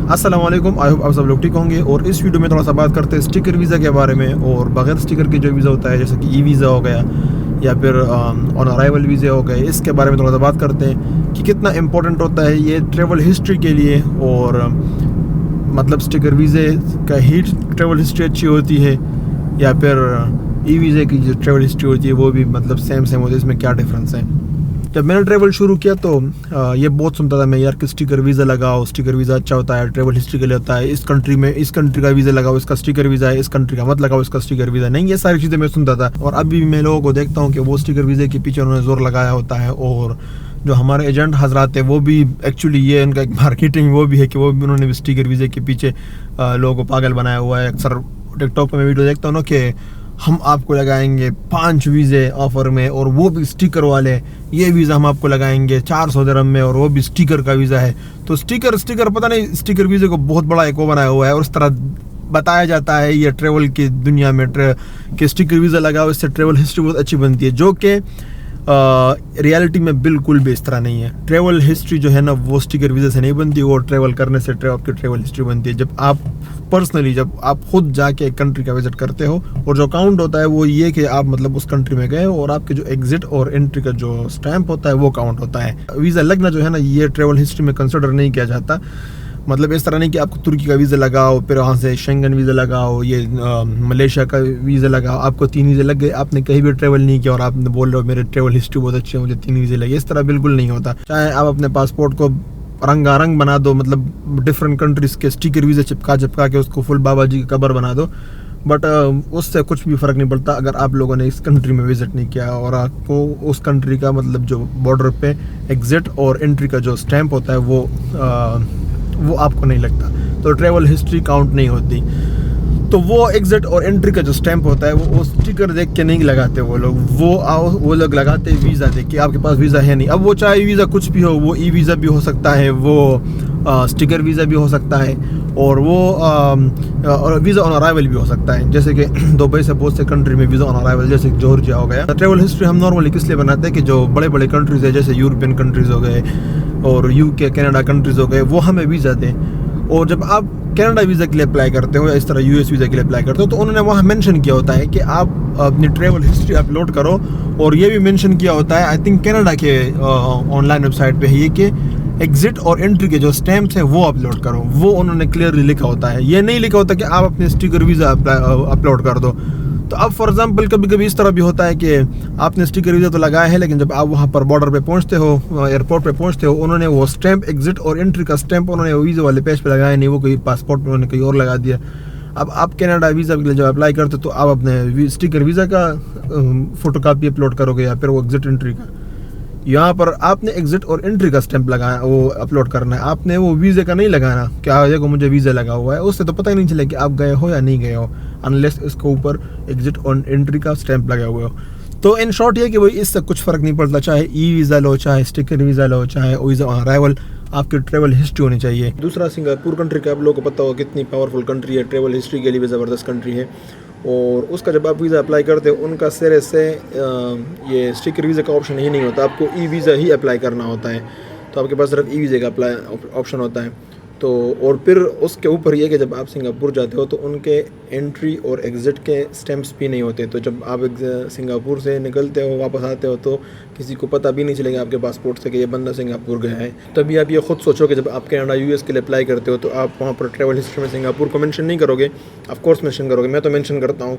अस्सलाम वालेकुम, I hope आप सब लोग ठीक होंगे। और इस वीडियो में थोड़ा सा बात करते हैं स्टिकर वीज़ा के बारे में और बगैर स्टिकर के जो वीज़ा होता है, जैसे कि ई वीज़ा हो गया या फिर ऑन अराइवल वीज़े हो गए, इसके बारे में थोड़ा सा बात करते हैं कि कितना इंपॉर्टेंट होता है ये ट्रैवल हिस्ट्री के लिए। और मतलब स्टिकर वीज़े का ही ट्रैवल हिस्ट्री अच्छी होती है या फिर ई वीज़े की जो ट्रैवल हिस्ट्री होती है वो भी मतलब सेम होती है, इसमें क्या डिफरेंस है। जब मैंने ट्रैवल शुरू किया तो ये बहुत सुनता था मैं यार कि स्टिकर वीज़ा लगाओ, स्टिकर वीज़ा अच्छा होता है, ट्रैवल हिस्ट्री के लिए होता है, इस कंट्री में इस कंट्री का वीज़ा लगाओ, इसका स्टिकर वीज़ा है, इस कंट्री का मत लगाओ, इसका स्टिकर वीज़ा नहीं। ये सारी चीज़ें मैं सुनता था और अभी मैं लोगों को देखता हूँ कि वो स्टिकर वीज़े के पीछे उन्होंने जोर लगाया होता है। और जो हमारे एजेंट हजरात है वो भी एक्चुअली ये उनका एक मार्केटिंग वो भी है कि वो भी उन्होंने भी स्टिकर वीज़े के पीछे लोगों को पागल बनाया हुआ है। अक्सर टिकटॉक पर मैं वीडियो देखता हूँ ना कि हम आपको लगाएंगे 5 वीज़े ऑफ़र में और वो भी स्टिकर वाले, ये वीज़ा हम आपको लगाएंगे 400 दिरहम में और वो भी स्टिकर का वीज़ा है। तो स्टिकर पता नहीं स्टिकर वीज़े को बहुत बड़ा एक वो बनाया हुआ है और उस तरह बताया जाता है ये ट्रैवल की दुनिया में कि स्टिकर वीज़ा लगाओ, इससे ट्रैवल हिस्ट्री बहुत अच्छी बनती है, जो कि रियलिटी में बिल्कुल भी इस तरह नहीं है। ट्रैवल हिस्ट्री जो है ना वो स्टिकर वीज़ा से नहीं बनती और ट्रैवल करने से आपकी ट्रैवल हिस्ट्री बनती है जब आप पर्सनली जब आप खुद जाके एक कंट्री का विजिट करते हो। और जो काउंट होता है वो ये कि आप मतलब उस कंट्री में गए और आपके जो एग्जिट और एंट्री का जो स्टैंप होता है वो काउंट होता है। वीज़ा लगना जो है ना ये ट्रैवल हिस्ट्री में कंसिडर नहीं किया जाता। मतलब इस तरह नहीं कि आपको तुर्की का वीज़ा लगाओ, फिर वहाँ से शेंगन वीज़ा लगाओ, ये मलेशिया का वीज़ा लगाओ, आपको 3 वीज़े लग गए, आपने कहीं भी ट्रैवल नहीं किया और आपने बोल रहे हो मेरे ट्रैवल हिस्ट्री बहुत अच्छी है, मुझे 3 वीज़े लगे। इस तरह बिल्कुल नहीं होता। चाहे आप अपने पासपोर्ट को रंगारंग बना दो, मतलब डिफरेंट कंट्रीज़ के स्टिकर वीज़े चिपका के उसको फुल बाबा जी की कबर बना दो, बट उससे कुछ भी फ़र्क नहीं पड़ता अगर आप लोगों ने इस कंट्री में विज़िट नहीं किया और आपको उस कंट्री का मतलब जो बॉर्डर पे एग्ज़िट और एंट्री का जो स्टैंप होता है वो आपको नहीं लगता, तो ट्रैवल हिस्ट्री काउंट नहीं होती। तो वो एग्जिट और एंट्री का जो स्टैंप होता है वो स्टिकर देख के नहीं लगाते वो लोग, वो लोग लगाते हैं वीज़ा देख के आपके पास वीज़ा है नहीं। अब वो चाहे वीज़ा कुछ भी हो, वो ई वीज़ा भी हो सकता है, वो स्टिकर वीज़ा भी हो सकता है और वो और वीज़ा ऑन अराइवल भी हो सकता है। जैसे कि दुबई से बहुत से कंट्री में वीज़ा ऑन अराइवल, जैसे जॉर्जिया हो गया। ट्रैवल हिस्ट्री हम नॉर्मली किस लिए बनाते हैं कि जो बड़े बड़े कंट्रीज़ है जैसे यूरोपियन कंट्रीज़ हो गए और यूके कनाडा कंट्रीज़ हो गए, वो हमें वीज़ा दें। और जब आप कनाडा वीज़ा के लिए अप्लाई करते हो या इस तरह यूएस वीज़ा के लिए अप्लाई करते हो तो उन्होंने वहाँ मेंशन किया होता है कि आप अपनी ट्रैवल हिस्ट्री अपलोड करो। और ये भी मेंशन किया होता है आई थिंक कनाडा के ऑनलाइन वेबसाइट पे है ये कि एग्जिट और एंट्री के जो स्टैम्प्स हैं वो अपलोड करो। वो उन्होंने क्लियरली लिखा होता है, ये नहीं लिखा होता कि आप अपने स्टिकर वीज़ा अपलोड कर दो। तो अब फॉर एग्जांपल कभी कभी इस तरह भी होता है कि आपने स्टिकर वीज़ा तो लगाया है लेकिन जब आप वहाँ पर बॉर्डर पे पहुँचते हो, एयरपोर्ट पे पहुँचते हो, उन्होंने वो स्टैंप एग्जिट और एंट्री का स्टैंप उन्होंने वीज़ा वाले पेज पे लगाया नहीं, वो कोई पासपोर्ट में उन्होंने कहीं और लगा दिया। अब आप कनाडा वीज़ा के लिए जब अप्लाई करते हो तो आप अपने स्टिकर वीज़ा का फ़ोटोकॉपी अपलोड करोगे या फिर वो एग्जिट एंट्री का। यहाँ पर आपने एग्जिट और एंट्री का स्टैंप लगाया, वो अपलोड करना है, आपने वो वीज़े का नहीं लगाना। क्या देखो मुझे वीज़ा लगा हुआ है, उससे तो पता ही नहीं चलेगा कि आप गए हो या नहीं गए हो अनलेस इसके ऊपर एग्जिट और एंट्री का स्टैंप लगा हुआ हो। तो इन शॉर्ट ये कि भाई इससे कुछ फ़र्क नहीं पड़ता, चाहे ई वीज़ा लो, चाहे स्टिकर वीज़ा लो, चाहे वीज़ा ऑन अराइवल, आपकी ट्रैवल हिस्ट्री होनी चाहिए। दूसरा सिंगापुर कंट्री का आप लोगों को पता होगा कितनी पावरफुल कंट्री है, ट्रैवल हिस्ट्री के लिए भी ज़बरदस्त कंट्री है। और उसका जब आप वीज़ा अप्लाई करते हो उनका सिरे से ये स्टिकर वीज़ा का ऑप्शन ही नहीं होता, आपको ई वीज़ा ही अप्लाई करना होता है। तो आपके पास सिर्फ ई वीज़ा का अप्लाई ऑप्शन होता है। तो और फिर उसके ऊपर ये कि जब आप सिंगापुर जाते हो तो उनके एंट्री और एग्ज़िट के स्टैम्प्स भी नहीं होते। तो जब आप सिंगापुर से निकलते हो वापस आते हो तो किसी को पता भी नहीं चलेगा आपके पासपोर्ट से कि ये बंदा सिंगापुर गया है। तभी आप ये खुद सोचो कि जब आप कनाडा यूएस के लिए अप्लाई करते हो तो आप वहाँ पर ट्रैवल हिस्ट्री में सिंगापुर को मेंशन नहीं करोगे। ऑफ कोर्स मेंशन करोगे, मैं तो मेंशन करता हूँ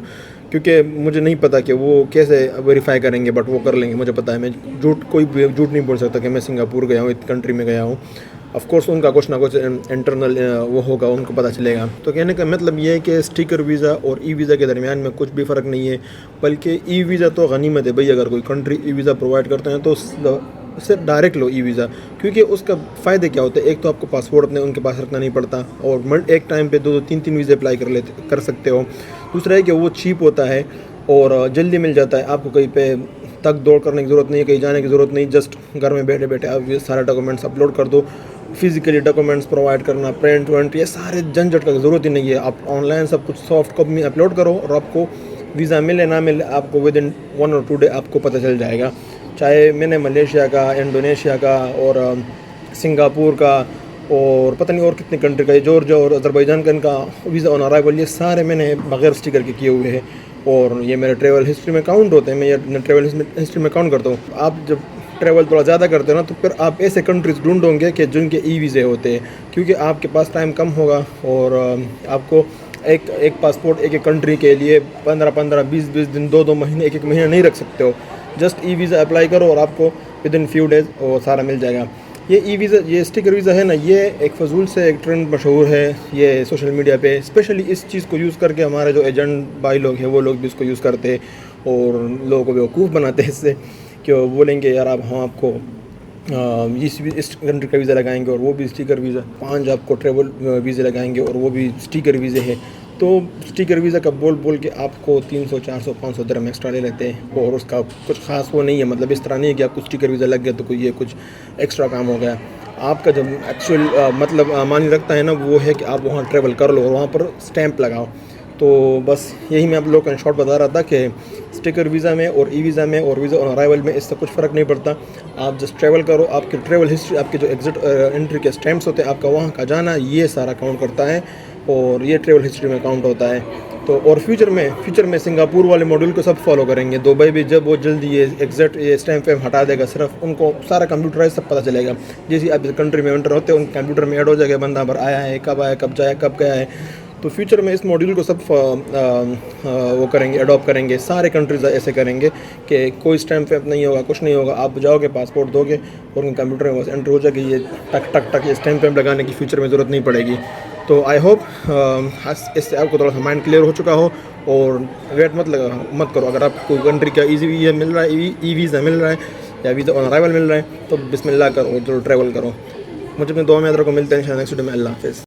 क्योंकि मुझे नहीं पता कि वो कैसे वेरीफाई करेंगे, बट वो कर लेंगे, मुझे पता है। मैं कोई झूठ नहीं बोल सकता कि मैं सिंगापुर गया हूँ, इस कंट्री में गया हूँ। ऑफ कोर्स उनका कुछ ना कुछ इंटरनल वो होगा, उनको पता चलेगा। तो कहने का मतलब ये है कि स्टिकर वीज़ा और ई वीज़ा के दरमियान में कुछ भी फ़र्क नहीं है, बल्कि ई वीज़ा तो गनीमत है भाई। अगर कोई कंट्री ई वीज़ा प्रोवाइड करते हैं तो उससे डायरेक्ट लो ई वीज़ा, क्योंकि उसका फ़ायदे क्या होते हैं। एक तो आपको पासपोर्ट अपने उनके पास रखना नहीं पड़ता और एक टाइम पे 2-3 वीज़े अप्लाई कर सकते हो। दूसरा है कि वो चीप होता है और जल्दी मिल जाता है, आपको कहीं पे तक दौड़ करने की ज़रूरत नहीं है, कहीं जाने की ज़रूरत नहीं। जस्ट घर में बैठे बैठे आप ये सारे डॉक्यूमेंट्स अपलोड कर दो, फिजिकली डॉक्यूमेंट्स प्रोवाइड करना, प्रिंट वेंट, ये सारे झंझट का ज़रूरत ही नहीं है। आप ऑनलाइन सब कुछ सॉफ्ट कॉपी में अपलोड करो और आपको वीज़ा मिले ना मिले आपको विद इन 1 और 2 डे आपको पता चल जाएगा। चाहे मैंने मलेशिया का, इंडोनेशिया का और सिंगापुर का और पता नहीं और कितनी कंट्री का, जॉर्जिया और अज़रबैजान का इनका वीज़ा ऑन अराइवल, ये सारे मैंने बगैर स्टिकर के किए हुए हैं और ये मेरे ट्रैवल हिस्ट्री में काउंट होते हैं। मैं ये ट्रैवल हिस्ट्री में काउंट करता हूँ। आप जब ट्रैवल थोड़ा ज़्यादा करते हो ना, तो फिर आप ऐसे कंट्रीज़ ढूंढोगे कि जिनके ई वीज़े होते हैं, क्योंकि आपके पास टाइम कम होगा और आपको एक पासपोर्ट एक कंट्री के लिए 15-15, 20-20 दिन, 2-2 महीने, 1-1 महीना नहीं रख सकते हो। जस्ट ई वीज़ा अप्लाई करो और आपको विद इन फ्यू डेज़ वो सारा मिल जाएगा। ये ई वीज़ा, ये स्टिकर वीज़ा है ना, ये एक फजूल से एक ट्रेंड मशहूर है ये सोशल मीडिया पे। स्पेशली इस चीज़ को यूज़ करके हमारे जो एजेंट भाई लोग हैं वो लोग भी इसको यूज़ करते हैं और लोगों को बेवकूफ़ बनाते हैं इससे, कि वो बोलेंगे यार आप हम आपको इस कंट्री का वीज़ा लगाएंगे और वो भी स्टिकर वीज़ा, 5 आपको ट्रैवल वीज़े लगाएंगे और वो भी स्टिकर वीज़े है। तो स्टिकर वीज़ा का बोल के आपको 300, 400, 500 दिरहम एक्स्ट्रा ले लेते हैं और उसका कुछ ख़ास वो नहीं है। मतलब इस तरह नहीं है कि आपको स्टिकर वीज़ा लग गया तो कोई ये कुछ एक्स्ट्रा काम हो गया। आपका जब एक्चुअल मतलब मानी रखता है ना, वो है कि आप वहाँ ट्रैवल कर लो और वहाँ पर स्टैंप लगाओ। तो बस यही मैं आप लोग को इन शॉर्ट बता रहा था कि स्टिकर वीज़ा में और ई वीज़ा में और वीज़ा ऑन अराइवल में इससे कुछ फ़र्क नहीं पड़ता। आप जस्ट ट्रैवल करो, आपकी ट्रैवल हिस्ट्री, आपके जो एग्जिट एंट्री के स्टैम्प्स होते हैं, आपका वहाँ का जाना, ये सारा काउंट करता है और ये ट्रैवल हिस्ट्री में काउंट होता है। तो और फ्यूचर में सिंगापुर वाले मॉड्यूल को सब फॉलो करेंगे। दुबई भी जब वो जल्दी ये एग्जैक्ट ये स्टैम्प पे हटा देगा, सिर्फ उनको सारा कंप्यूटराइज सब पता चलेगा। जैसे आप कंट्री में एंटर होते हैं, उन कंप्यूटर में ऐड हो जाएगा बंदा पर आया है, कब आया, कब जाया, कब गया है। तो फ्यूचर में इस मॉड्यूल को सब वो करेंगे, अडॉप्ट करेंगे। सारे कंट्रीज ऐसे करेंगे कि कोई स्टैम्प वैम्प नहीं होगा, कुछ नहीं होगा। आप जाओगे, पासपोर्ट दोगे और उनके कंप्यूटर में बस एंटर हो जाएगी। ये टक टक टक ये स्टैम्प वैम्प लगाने की फ्यूचर में ज़रूरत नहीं पड़ेगी। तो आई होप इससे आपको थोड़ा सा माइंड क्लियर हो चुका हो और वेट मत करो। अगर आपको कंट्री का ईजी मिल रहा है, ई वीज़ा मिल रहा है या वीज़ा ऑन अराइवल मिल रहा है, तो बिस्मिल्लाह करो, जरूर ट्रैवल करो। मुझे अपने दुआ में याद रखो। मिलते हैं इंशाल्लाह नेक्स्ट वीडियो में। अल्लाह हाफ़िज़।